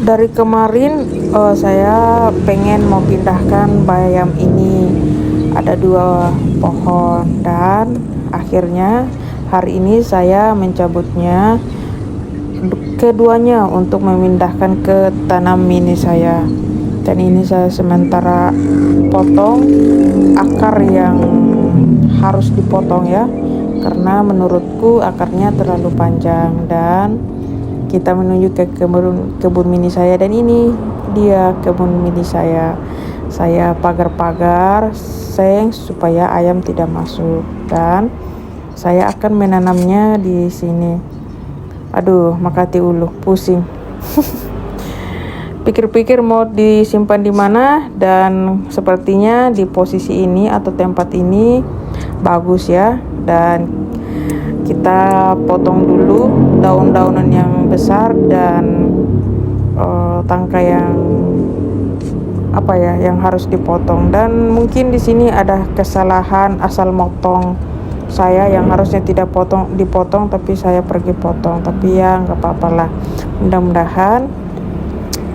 Dari kemarin saya pengen mau pindahkan bayam ini. Ada 2 pohon dan akhirnya hari ini saya mencabutnya keduanya untuk memindahkan ke tanam mini saya. Dan ini saya sementara potong akar yang harus dipotong ya, karena menurutku akarnya terlalu panjang. Dan kita menuju ke kebun mini saya, dan ini dia kebun mini saya. Saya pagar-pagar seng supaya ayam tidak masuk, dan saya akan menanamnya di sini. Aduh, makati ulu, pusing. Pikir-pikir mau disimpan di mana, dan sepertinya di posisi ini atau tempat ini bagus ya. Dan kita potong dulu daun-daunan yang besar dan tangkai yang harus dipotong. Dan mungkin di sini ada kesalahan asal motong saya, yang harusnya tidak dipotong tapi saya pergi potong. Tapi ya nggak apa-apa lah, mudah-mudahan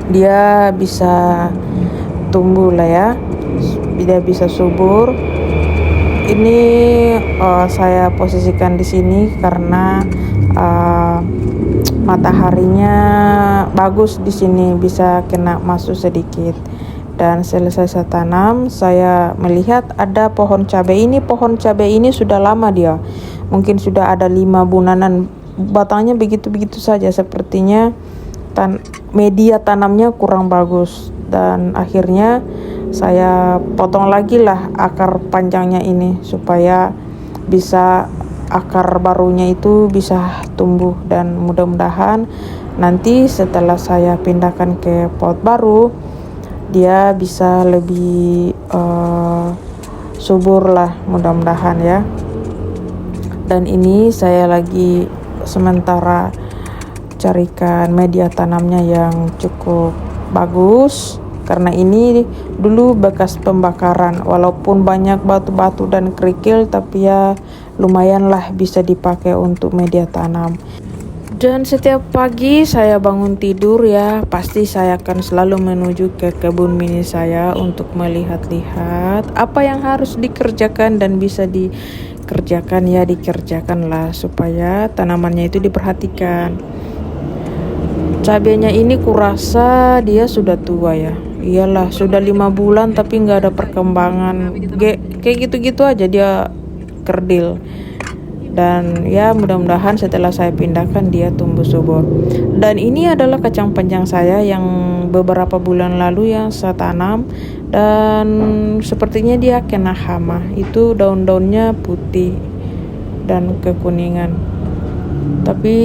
dia bisa tumbuh lah ya, dia bisa subur. Ini saya posisikan di sini karena mataharinya bagus di sini, bisa kena masuk sedikit. Dan selesai saya tanam, saya melihat ada pohon cabai. Ini pohon cabai ini sudah lama dia, mungkin sudah ada 5 bulanan. Batangnya begitu-begitu saja, sepertinya media tanamnya kurang bagus. Dan akhirnya saya potong lagi lah akar panjangnya ini supaya bisa akar barunya itu bisa tumbuh. Dan mudah-mudahan nanti setelah saya pindahkan ke pot baru, dia bisa lebih subur lah, mudah-mudahan ya. Dan ini saya lagi sementara carikan media tanamnya yang cukup bagus, karena ini dulu bekas pembakaran. Walaupun banyak batu-batu dan kerikil, tapi ya lumayan lah bisa dipakai untuk media tanam. Dan setiap pagi saya bangun tidur ya, pasti saya akan selalu menuju ke kebun mini saya untuk melihat-lihat apa yang harus dikerjakan dan bisa dikerjakan ya, dikerjakanlah supaya tanamannya itu diperhatikan. Cabenya ini kurasa dia sudah tua ya. Iyalah, sudah 5 bulan tapi nggak ada perkembangan. Kayak gitu-gitu aja dia kerdil. Dan ya mudah-mudahan setelah saya pindahkan dia tumbuh subur. Dan ini adalah kacang panjang saya yang beberapa bulan lalu yang saya tanam, dan sepertinya dia kena hama. Itu daun-daunnya putih dan kekuningan, tapi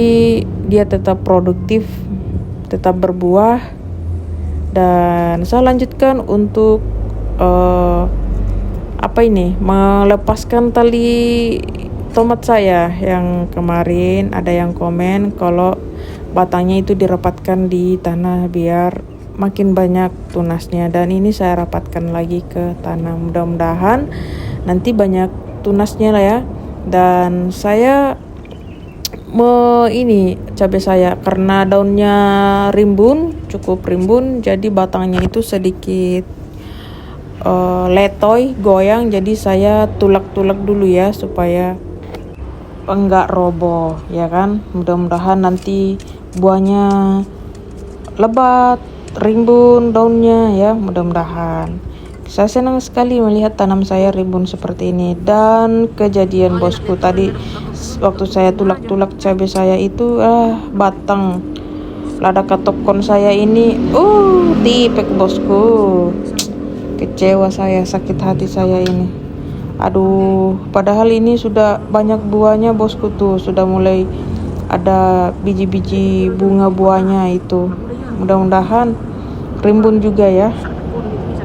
dia tetap produktif, tetap berbuah. Dan saya lanjutkan untuk melepaskan tali tomat saya. Yang kemarin ada yang komen kalau batangnya itu dirapatkan di tanah biar makin banyak tunasnya, dan ini saya rapatkan lagi ke tanah. Mudah-mudahan nanti banyak tunasnya lah ya. Dan saya ini cabai saya karena daunnya cukup rimbun, jadi batangnya itu sedikit letoy, goyang. Jadi saya tulak-tulak dulu ya supaya enggak roboh ya kan. Mudah-mudahan nanti buahnya lebat, rimbun daunnya ya, mudah-mudahan. Saya senang sekali melihat tanam saya rimbun seperti ini. Dan kejadian bosku tadi waktu saya tulak-tulak cabai saya itu batang lada katopkon saya ini tipek bosku. Kecewa saya, sakit hati saya ini. Aduh, padahal ini sudah banyak buahnya bosku, tuh sudah mulai ada biji-biji bunga buahnya itu. Mudah-mudahan rimbun juga ya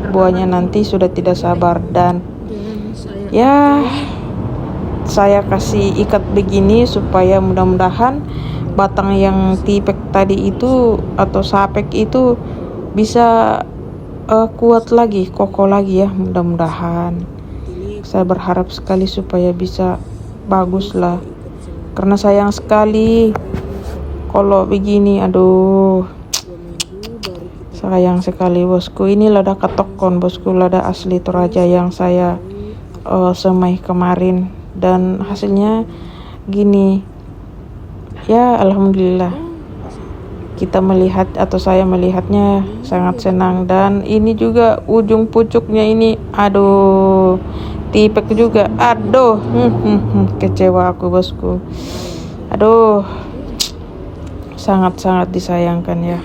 buahnya, nanti sudah tidak sabar. Dan ya saya kasih ikat begini supaya mudah-mudahan batang yang tipek tadi itu atau sapek itu bisa kuat lagi, kokoh lagi ya, mudah-mudahan. Saya berharap sekali supaya bisa bagus lah, karena sayang sekali kalau begini. Aduh, Sayang sekali bosku, ini lada katokon bosku, lada asli Toraja yang saya semai kemarin, dan hasilnya gini ya. Alhamdulillah, kita melihat atau saya melihatnya sangat senang. Dan ini juga ujung pucuknya ini, aduh, tipek juga, aduh, kecewa aku bosku, aduh, sangat-sangat disayangkan ya.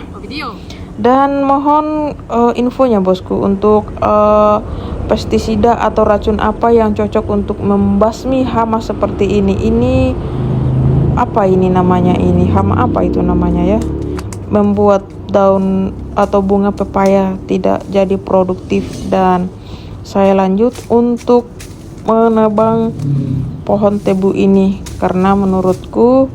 Dan mohon infonya bosku untuk pestisida atau racun apa yang cocok untuk membasmi hama seperti ini. Ini apa ini namanya, ini hama apa itu namanya ya, membuat daun atau bunga pepaya tidak jadi produktif. Dan saya lanjut untuk menebang pohon tebu ini karena menurutku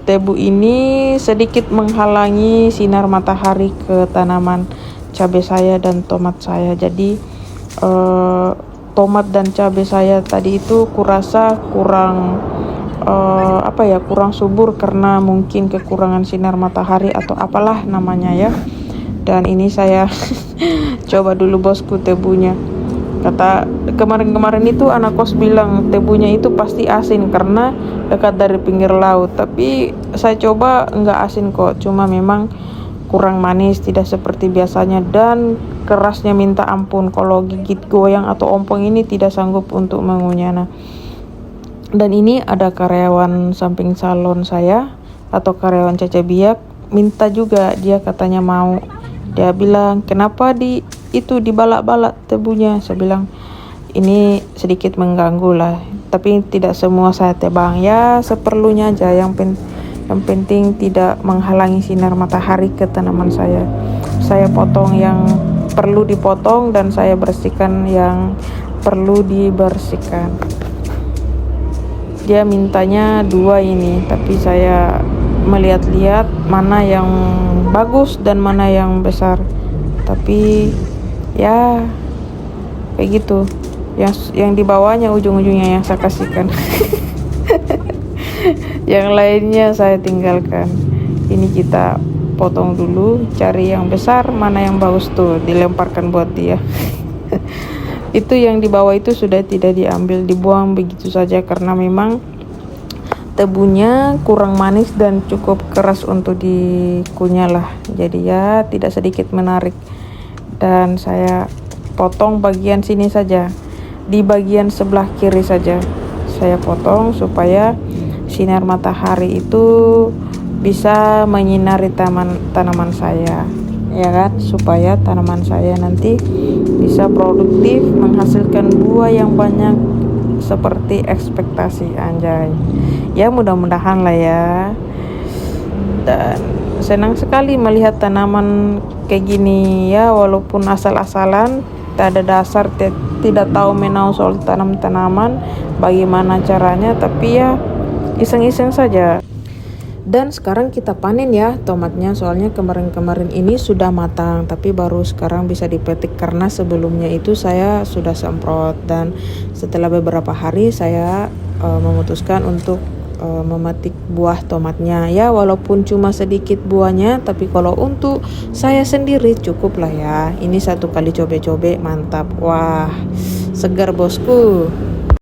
tebu ini sedikit menghalangi sinar matahari ke tanaman cabai saya dan tomat saya. Jadi tomat dan cabai saya tadi itu kurasa kurang kurang subur karena mungkin kekurangan sinar matahari atau apalah namanya ya. Dan ini saya coba dulu bosku tebunya. Kata kemarin-kemarin itu anak kos bilang tebunya itu pasti asin karena dekat dari pinggir laut. Tapi saya coba enggak asin kok, cuma memang kurang manis, tidak seperti biasanya, dan kerasnya minta ampun. Kalau gigit goyang atau ompong ini tidak sanggup untuk mengunyah. Dan ini ada karyawan samping salon saya atau karyawan Caca Biak minta juga, dia katanya mau. Dia bilang kenapa dibalak-balak tebunya. Saya bilang ini sedikit mengganggu lah, tapi tidak semua saya tebang ya, seperlunya aja. Yang penting tidak menghalangi sinar matahari ke tanaman saya. Saya potong yang perlu dipotong dan saya bersihkan yang perlu dibersihkan. Dia mintanya 2 ini, tapi saya melihat-lihat mana yang bagus dan mana yang besar. Tapi ya kayak gitu, yang di bawahnya ujung-ujungnya yang saya kasihkan. Yang lainnya saya tinggalkan. Ini kita potong dulu, cari yang besar, mana yang bagus tuh dilemparkan buat dia. Itu yang di bawah itu sudah tidak diambil, dibuang begitu saja karena memang tebunya kurang manis dan cukup keras untuk dikunyah lah. Jadi ya tidak sedikit menarik. Dan saya potong bagian sini saja, di bagian sebelah kiri saja saya potong supaya sinar matahari itu bisa menyinari tanaman saya, ya kan, supaya tanaman saya nanti bisa produktif, menghasilkan buah yang banyak seperti ekspektasi, anjay. Ya mudah-mudahan lah ya. Dan senang sekali melihat tanaman kayak gini ya, walaupun asal-asalan, tak ada dasar, tidak tahu menau soal tanaman, bagaimana caranya, tapi ya iseng-iseng saja. Dan sekarang kita panen ya tomatnya, soalnya kemarin-kemarin ini sudah matang tapi baru sekarang bisa dipetik karena sebelumnya itu saya sudah semprot. Dan setelah beberapa hari saya memutuskan untuk memetik buah tomatnya ya, walaupun cuma sedikit buahnya, tapi kalau untuk saya sendiri cukup lah ya. Ini 1 kali cobe-cobe mantap, wah segar bosku.